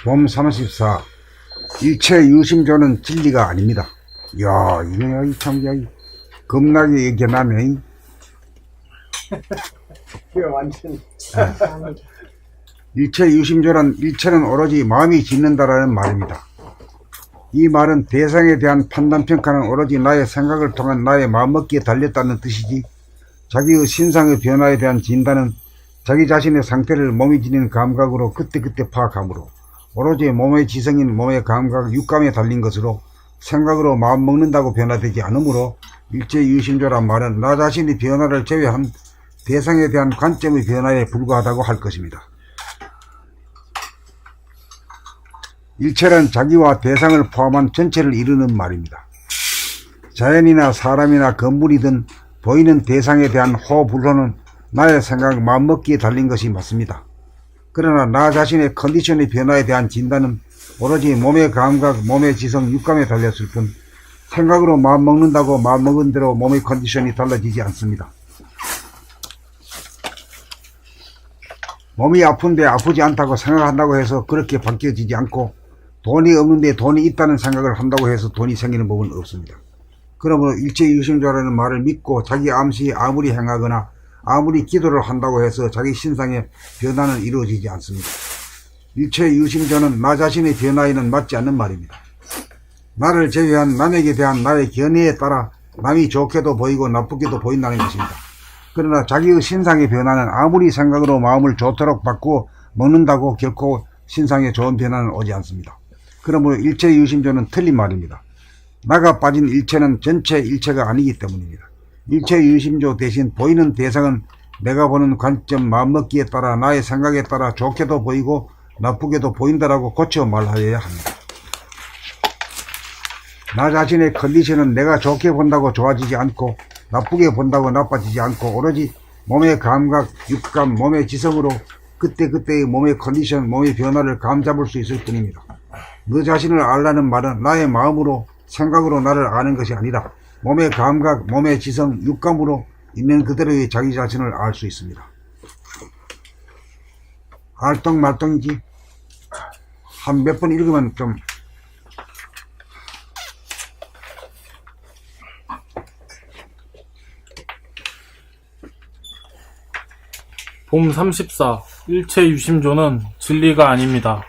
봄 34. 일체 유심조는 진리가 아닙니다. 이야, 이거 참, 겁나게 얘기하네. 완전. 일체 유심조란 일체는 오로지 마음이 짓는다라는 말입니다. 이 말은 대상에 대한 판단평가는 오로지 나의 생각을 통한 나의 마음먹기에 달렸다는 뜻이지, 자기의 신상의 변화에 대한 진단은 자기 자신의 상태를 몸이 지닌 감각으로 그때그때 파악하므로 오로지 몸의 지성인 몸의 감각, 육감에 달린 것으로 생각으로 마음먹는다고 변화되지 않으므로 일체유심조란 말은 나 자신의 변화를 제외한 대상에 대한 관점의 변화에 불과하다고 할 것입니다. 일체는 자기와 대상을 포함한 전체를 이루는 말입니다. 자연이나 사람이나 건물이든 보이는 대상에 대한 호불호는 나의 생각, 마음먹기에 달린 것이 맞습니다. 그러나 나 자신의 컨디션의 변화에 대한 진단은 오로지 몸의 감각, 몸의 지성, 육감에 달렸을 뿐 생각으로 마음먹는다고 마음먹은 대로 몸의 컨디션이 달라지지 않습니다. 몸이 아픈데 아프지 않다고 생각한다고 해서 그렇게 바뀌어지지 않고, 돈이 없는데 돈이 있다는 생각을 한다고 해서 돈이 생기는 법은 없습니다. 그러므로 일체유심조라는 말을 믿고 자기 암시에 아무리 행하거나 아무리 기도를 한다고 해서 자기 신상의 변화는 이루어지지 않습니다. 일체유심조는 나 자신의 변화에는 맞지 않는 말입니다. 나를 제외한 남에게 대한 나의 견해에 따라 남이 좋게도 보이고 나쁘게도 보인다는 것입니다. 그러나 자기의 신상의 변화는 아무리 생각으로 마음을 좋도록 바꾸어 먹는다고 결코 신상에 좋은 변화는 오지 않습니다. 그러므로 일체유심조는 틀린 말입니다. 나가 빠진 일체는 전체 일체가 아니기 때문입니다. 일체유심조 대신 보이는 대상은 내가 보는 관점, 마음먹기에 따라 나의 생각에 따라 좋게도 보이고 나쁘게도 보인다라고 고쳐 말하여야 합니다. 나 자신의 컨디션은 내가 좋게 본다고 좋아지지 않고 나쁘게 본다고 나빠지지 않고 오로지 몸의 감각, 육감, 몸의 지성으로 그때그때의 몸의 컨디션, 몸의 변화를 감잡을 수 있을 뿐입니다. 너 자신을 알라는 말은 나의 마음으로, 생각으로 나를 아는 것이 아니라 몸의 감각, 몸의 지성, 육감으로 있는 그대로의 자기 자신을 알 수 있습니다. 알똥말똥이지. 한 몇 번 읽으면 좀 봄 34. 일체유심조는 진리가 아닙니다.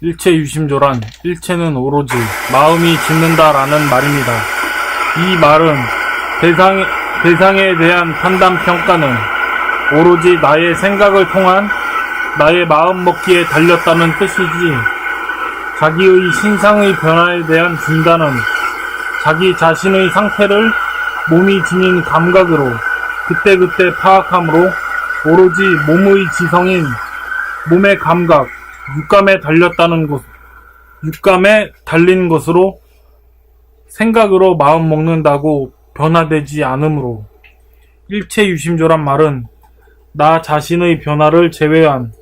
일체유심조란 일체는 오로지 마음이 짓는다라는 말입니다. 이 말은 대상에 대한 판단평가는 오로지 나의 생각을 통한 나의 마음먹기에 달렸다는 뜻이지, 자기의 신상의 변화에 대한 진단은 자기 자신의 상태를 몸이 지닌 감각으로 그때그때 파악하므로 오로지 몸의 지성인 몸의 감각, 육감에 달린 것으로 생각으로 마음 먹는다고 변화되지 않으므로 일체유심조란 말은 나 자신의 변화를 제외한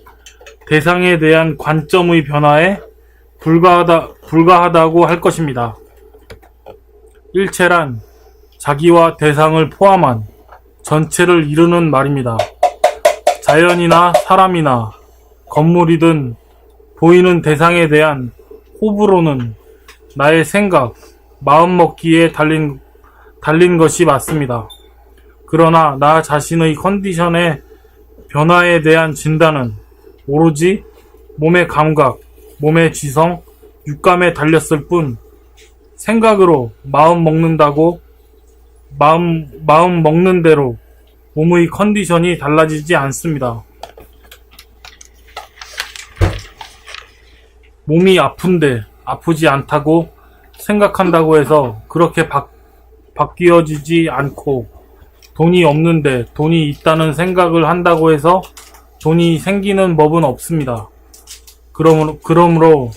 대상에 대한 관점의 변화에 불과하다고 할 것입니다. 일체란 자기와 대상을 포함한 전체를 이루는 말입니다. 자연이나 사람이나 건물이든 보이는 대상에 대한 호불호는 나의 생각, 마음먹기에 달린 것이 맞습니다. 그러나 나 자신의 컨디션의 변화에 대한 진단은 오로지 몸의 감각, 몸의 지성, 육감에 달렸을 뿐 생각으로 마음 먹는 대로 몸의 컨디션이 달라지지 않습니다. 몸이 아픈데 아프지 않다고 생각한다고 해서 그렇게 바뀌어지지 않고, 돈이 없는데 돈이 있다는 생각을 한다고 해서 돈이 생기는 법은 없습니다. 그러므로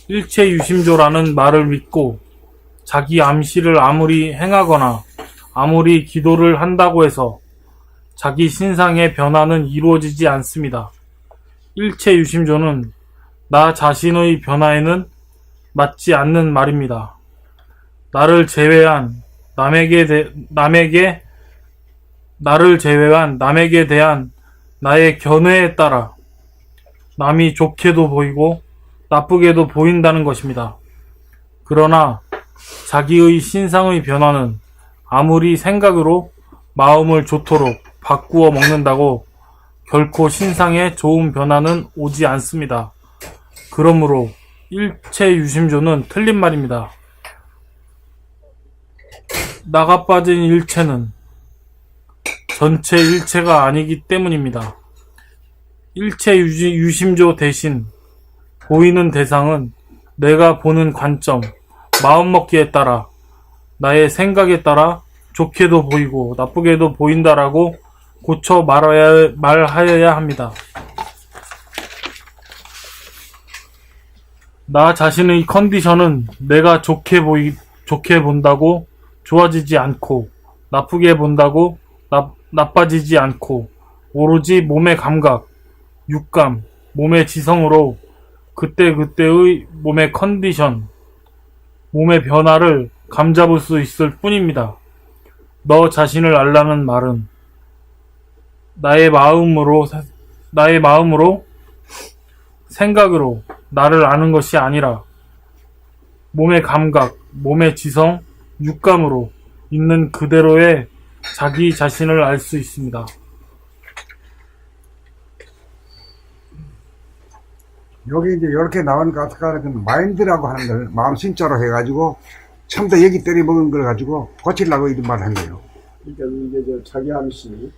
일체유심조라는 말을 믿고 자기 암시를 아무리 행하거나 아무리 기도를 한다고 해서 자기 신상의 변화는 이루어지지 않습니다. 일체유심조는 나 자신의 변화에는 맞지 않는 말입니다. 나를 제외한 남에게 대한 나의 견해에 따라 남이 좋게도 보이고 나쁘게도 보인다는 것입니다. 그러나 자기의 신상의 변화는 아무리 생각으로 마음을 좋도록 바꾸어 먹는다고 결코 신상에 좋은 변화는 오지 않습니다. 그러므로 일체 유심조는 틀린 말입니다. 나가 빠진 일체는 전체 일체가 아니기 때문입니다. 일체 유심조 대신 보이는 대상은 내가 보는 관점, 마음먹기에 따라, 나의 생각에 따라 좋게도 보이고 나쁘게도 보인다라고 고쳐 말하여야 합니다. 나 자신의 컨디션은 내가 좋게 본다고 좋아지지 않고, 나쁘게 본다고 나빠지지 않고, 오로지 몸의 감각, 육감, 몸의 지성으로 그때그때의 몸의 컨디션, 몸의 변화를 감잡을 수 있을 뿐입니다. 너 자신을 알라는 말은 나의 마음으로 생각으로 나를 아는 것이 아니라 몸의 감각, 몸의 지성, 육감으로 있는 그대로의 자기 자신을 알 수 있습니다. 여기 이제 이렇게 나온 것 같아가 그 마인드라고 하는 걸 마음 신자로 해가지고 처음부터 여기 때려 먹은 걸 가지고 고치려고 이런 말을 한 거예요. 그러니까 이게 저 자기 암시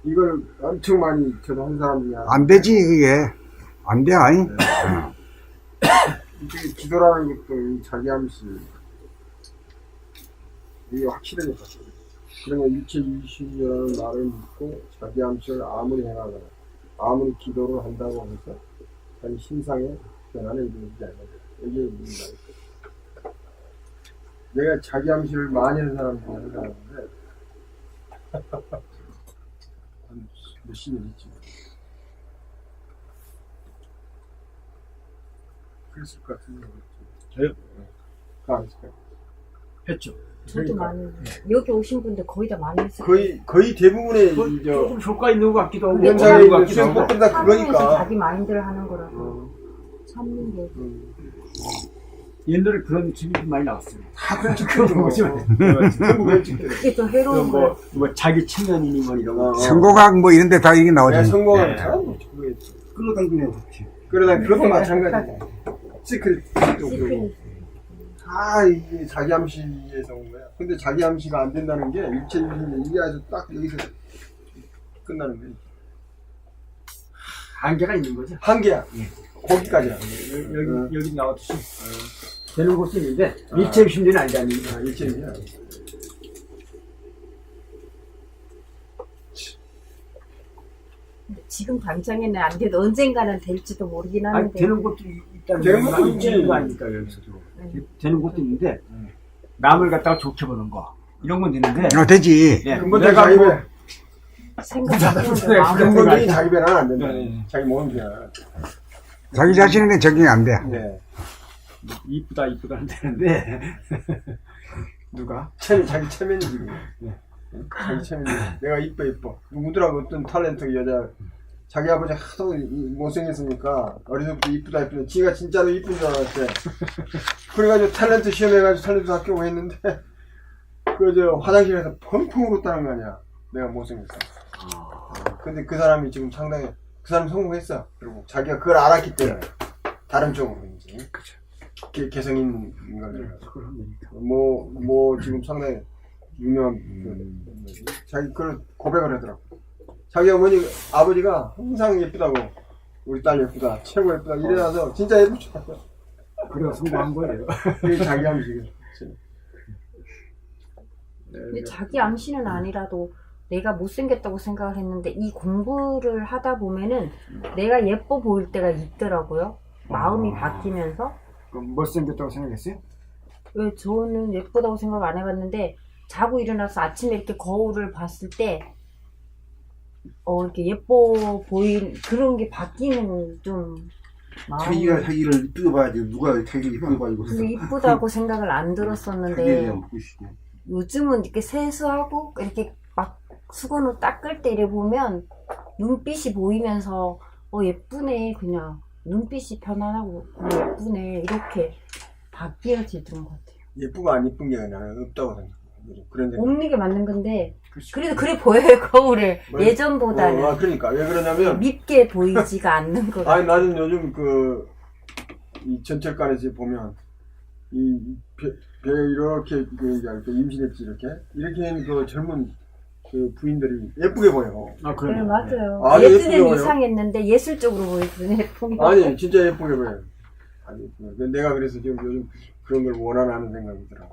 이걸 엄청 많이 저도 한 사람이야. 안 되지 그게 안 돼. 아니. 이게 기도라는 것도 이 자기 암시 이게 확실하게 봤어요. 그러면 일체 유심이라는 말을 믿고 자기 암시를 아무리 행하거나 아무리 기도를 한다고 해서 자기 신상에 변화는 이루어지지 않는다. 이게 무슨 말이죠? 내가 자기 암시를 많이 하는 사람 중에 한 사람인데 한 몇십 년 있지. 그랬을 것 같은데. 저요? 안 했을까요? 했죠. 저도 많이 여기 오신 분들 거의 다 많이 했어요. 거의 대부분의 뭐, 조금 효과 있는 것 같기도 하고, 근데 현상이 것 같기도 하고. 수행법은 다 참으면서 그거니까. 자기 마인드를 하는 거라서 참는 게 옛날에 그런 집이 좀 많이 나왔어요. 다 그런 그거 측들이 뭐지? 전부 그런 측들. 그게 좀 해로운 거예요. 뭐 자기 체면이니 뭐 이런 거. 성공학 뭐 이런 데 다 이게 내가 나오지. 성공한 네. 사람 끌어당기면 좋지. 그러다 그것도 마찬가지야. 시크릿 쪽으로. 시크릿. 다 이게 자기 암시에서 온 거야. 근데 자기 암시가 안 된다는 게 일체 유심이 이게 아주 딱 여기서 끝나는 거야. 한계가 있는 거죠. 한계야. 거기까지야. 여기 나왔듯이 되는 곳이 있는데 일체 심리는 아니잖아요. 일체 유심이야. 지금 당장에는 안 돼도 언젠가는 될지도 모르긴 아니, 하는데 되는 곳도 있다는 되는 것도 있지. 거 아닙니까 여기서도. 되는 곳도 있는데 남을 갖다가 좋게 보는 거 이런 건 되는데. 되지. 네, 근본적인 내가 자기 뭐 배. 생각하는데 마음이 근본적인 자기 배는 안 된다. 네. 자기 몸이야. 자기 자신에게 적용이 안 돼. 네. 이쁘다 하는데 누가? 자기 체면이지. 자기 체면이. 내가 이뻐. 누구더라고 어떤 탤런트 여자. 자기 아버지 하도 못생겼으니까 어려서부터 이쁘다. 지가 진짜로 이쁜 줄 알았대. 그래가지고 탤런트 시험해가지고 탤런트 합격을 했는데 그 화장실에서 펑펑 울었다는 거 아니야. 내가 못생겼어. 근데 그 사람이 지금 상당히 그 사람 성공했어. 그리고 자기가 그걸 알았기 때문에 다른 쪽으로 이제 개성 있는 걸 뭐 지금 상당히 유명한 자기 그걸 고백을 하더라고. 자기 아버지가 항상 예쁘다고 우리 딸 예쁘다 최고 예쁘다 이래서 진짜 예쁘죠. 그래서 성공한 거예요. 그게 자기 암시고. 근데 자기 암시는 아니라도 내가 못생겼다고 생각을 했는데 이 공부를 하다 보면은 내가 예뻐 보일 때가 있더라고요. 마음이 바뀌면서. 그럼 못생겼다고 생각했어요? 왜 저는 예쁘다고 생각 안 해봤는데 자고 일어나서 아침에 이렇게 거울을 봤을 때 이렇게 예뻐 보인 그런 게 바뀌는 좀 자기가 자기를 이쁘게 봐야지. 누가 자기를 이쁘게 봐야지. 근데 이쁘다고 생각을 안 자기에 들었었는데 대한 무엇이고. 요즘은 이렇게 세수하고 이렇게 막 수건으로 닦을 때 이래 보면 눈빛이 보이면서 예쁘네 그냥 눈빛이 편안하고 예쁘네 이렇게 바뀌어지던 것 같아요. 예쁘고 안 예쁜 게 나는 없다고 생각해. 그런 생각. 없는 게 맞는 건데 그래도 그래 보여요 거울을 뭐, 예전보다는 그러니까 왜 그러냐면 밉게 보이지가 않는 거 아니 나는 요즘 이 전철관에서 보면 배 이렇게 이렇게 임신했지 이렇게 하는 그 젊은 그 부인들이 예쁘게 보여. 아, 네, 그래요. 맞아요. 아, 예전엔 예쁘게 보여요? 이상했는데 예술적으로 보이더니 예쁜 거. 아니 진짜 예쁘게 보여. 아니 내가 그래서 지금 요즘 그런 걸 원하는 생각이 들어.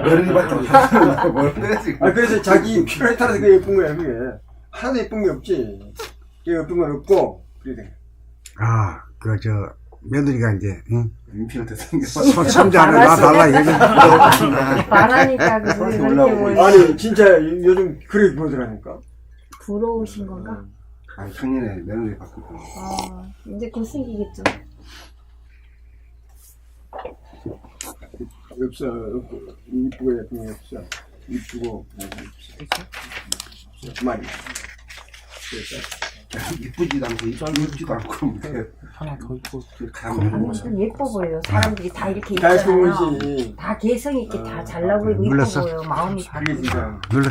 며느리밖에 없어. 뭘 그래 지금. 아 그래서 자기 필요에 따라서 그게 예쁜 거야 그게. 하나도 예쁜 게 없지. 그게 예쁜 건 없고 그래 돼. 아, 그, 며느리가 이제, 응? 임신한테 생겼어. 손자는 나 달라, 얘기. 말하니까 그렇게 올라오고 보여. 아니 진짜 요즘 그렇게 보더라니까. 부러우신 건가? 아, 작년에 며느리 바꾸고. 아, 이제 곧 생기겠죠. 없어 없고 이쁘고 예쁜 게 없어. 이쁘고 없어. 말이. 이쁘지도 않고 이쁘지도 않고 뭐 하나 더 있고. 가면 좀 예뻐 보여요. 사람들이 다 이렇게 다 예쁜 있잖아요. 거지. 다 개성 있게 다 잘나 보이고 눌렀어? 예뻐 보여요. 마음이 그게 바뀌고. 진짜. 눌러.